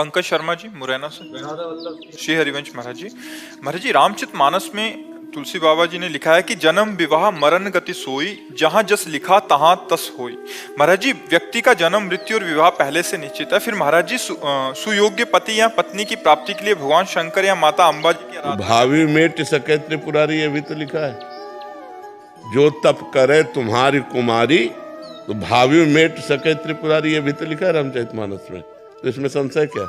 पंकज शर्मा जी मुरैना से। श्री हरिवंश महाराज जी रामचरितमानस में तुलसी बाबा जी ने लिखा है कि जन्म विवाह मरण गति सोई, जहां जस लिखा तहां तस होई। महाराज जी व्यक्ति का जन्म मृत्यु और विवाह पहले से निश्चित है, फिर महाराज जी सुयोग्य पति या पत्नी की प्राप्ति के लिए भगवान शंकर या माता अम्बा जी की आराधना। भावी मेट सके त्रिपुरारी, ये भी तो लिखा है, जो तप करे तुम्हारी कुमारी तो भावी मेट सके त्रिपुरारी, ये भी तो लिखा है रामचरितमानस में। तो इसमें संशय क्या?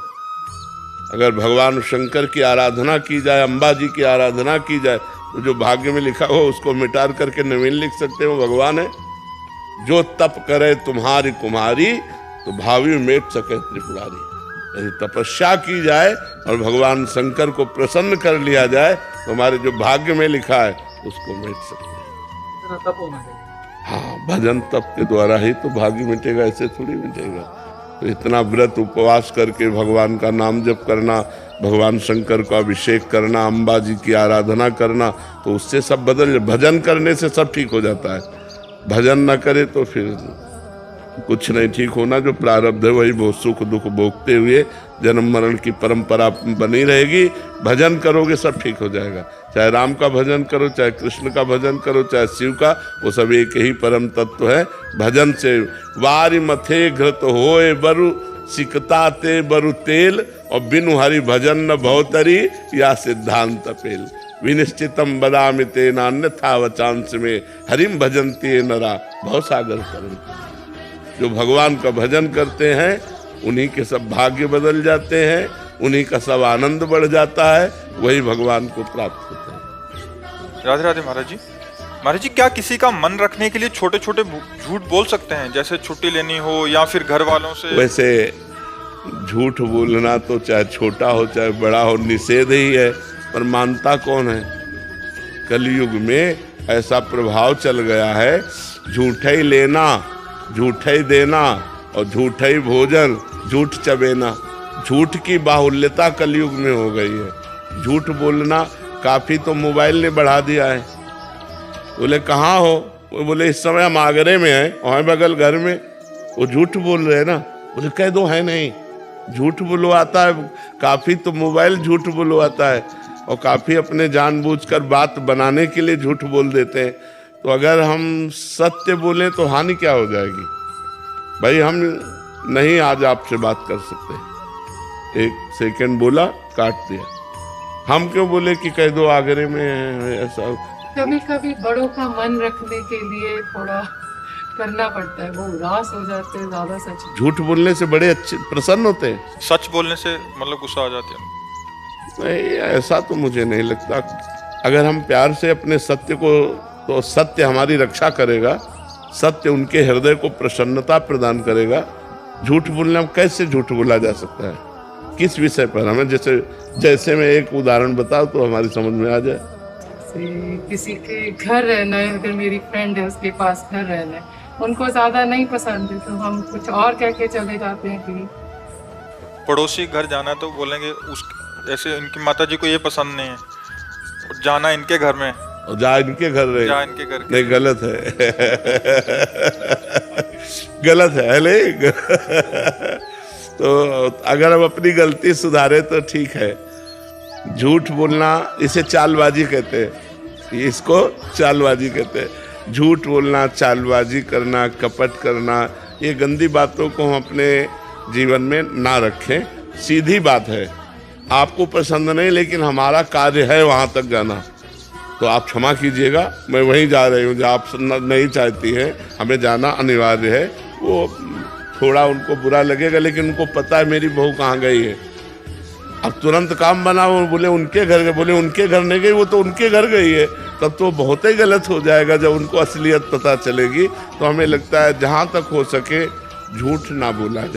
अगर भगवान शंकर की आराधना की जाए, अम्बा जी की आराधना की जाए, तो जो भाग्य में लिखा हो उसको मिटार करके नवीन लिख सकते हो, भगवान है। जो तप करे तुम्हारी कुमारी तो भावी मेट सके त्रिपुरारी। यदि तपस्या की जाए और भगवान शंकर को प्रसन्न कर लिया जाए तो हमारे जो भाग्य में लिखा है उसको मिट सकते हैं। हाँ, भजन तप के द्वारा ही तो भाग्य मिटेगा, ऐसे थोड़ी मिटेगा। तो इतना व्रत उपवास करके भगवान का नाम जप करना, भगवान शंकर को अभिषेक करना, अम्बा जी की आराधना करना, तो उससे सब बदल। भजन करने से सब ठीक हो जाता है। भजन न करे तो फिर कुछ नहीं ठीक होना। जो प्रारब्ध है वही वो सुख दुख भोगते हुए जन्म मरण की परंपरा बनी रहेगी। भजन करोगे सब ठीक हो जाएगा। चाहे राम का भजन करो, चाहे कृष्ण का भजन करो, चाहे शिव का, वो सब एक ही परम तत्व है। भजन से वारि मथे घृत होए बरु सिकता ते बरु तेल, और बिनु हरि भजन न भवतरी या सिद्धांत पेल। विनिश्चितम बदामि तेन अन्यथा वचांस में हरिम भजन्ति नरा भवसागर तरन। जो भगवान का भजन करते हैं उन्हीं के सब भाग्य बदल जाते हैं, उन्हीं का सब आनंद बढ़ जाता है, वही भगवान को प्राप्त होता है। राधे राधे महाराज जी। महाराज जी क्या किसी का मन रखने के लिए छोटे छोटे झूठ बोल सकते हैं, जैसे छुट्टी लेनी हो या फिर घर वालों से? वैसे झूठ बोलना तो चाहे छोटा हो चाहे बड़ा हो निषेध ही है, पर मानता कौन है? कलयुग में ऐसा प्रभाव चल गया है, झूठा ही लेना, झूठा ही देना और झूठा ही भोजन, झूठ चबेना। झूठ की बाहुल्यता कलयुग में हो गई है। झूठ बोलना काफी तो मोबाइल ने बढ़ा दिया है। बोले कहाँ हो? वो बोले इस समय हम आगरे में हैं, वहाँ बगल घर में। वो झूठ बोल रहे हैं ना। बोले कह दो है नहीं, झूठ बुलवाता है। काफी तो मोबाइल झूठ बुलवाता है, और काफी अपने जानबूझकर बात बनाने के लिए झूठ बोल देते हैं। तो अगर हम सत्य बोलें तो हानि क्या हो जाएगी? भाई हम नहीं आज आपसे बात कर सकते, एक सेकंड बोला काट दिया। हम क्यों बोले कि कह दो आगरे में ऐसा? कभी कभी बड़ों का मन रखने के लिए थोड़ा करना पड़ता है, वो उदास हो जाते हैं ज्यादा। सच झूठ बोलने से बड़े अच्छे प्रसन्न होते हैं, सच बोलने से मतलब गुस्सा आ जाते हैं? नहीं, ऐसा तो मुझे नहीं लगता। अगर हम प्यार से अपने सत्य को, तो सत्य हमारी रक्षा करेगा, सत्य उनके हृदय को प्रसन्नता प्रदान करेगा। झूठ बोलने में कैसे झूठ बोला जा सकता है? किस विषय पर? हमें जैसे मैं एक उदाहरण बताऊं तो हमारी समझ में आ जाए। किसी के घर रहना है, अगर मेरी फ्रेंड है उसके पास घर रहना है, उनको ज्यादा नहीं पसंद है तो हम कुछ और कह के चले जाते हैं। कहीं पड़ोसी घर जाना तो बोलेंगे उस ऐसे इनकी माता जी को ये पसंद नहीं है, जाना इनके घर में, और जा इनके घर रहे, जा इनके घर। नहीं, गलत है। गलत है ले। तो अगर हम अपनी गलती सुधारे तो ठीक है। झूठ बोलना इसे चालबाजी कहते हैं, इसको चालबाजी कहते हैं। झूठ बोलना, चालबाजी करना, कपट करना, ये गंदी बातों को हम अपने जीवन में ना रखें। सीधी बात है, आपको पसंद नहीं लेकिन हमारा कार्य है वहाँ तक जाना, तो आप क्षमा कीजिएगा, मैं वहीं जा रही हूँ जहाँ आप नहीं चाहती हैं, हमें जाना अनिवार्य है। वो थोड़ा उनको बुरा लगेगा, लेकिन उनको पता है मेरी बहू कहाँ गई है। अब तुरंत काम बना, वो बोले उनके घर गए, बोले उनके घर नहीं गई, वो तो उनके घर गई है, तब तो बहुत ही गलत हो जाएगा। जब उनको असलियत पता चलेगी तो हमें लगता है जहाँ तक हो सके झूठ ना बोला जाए।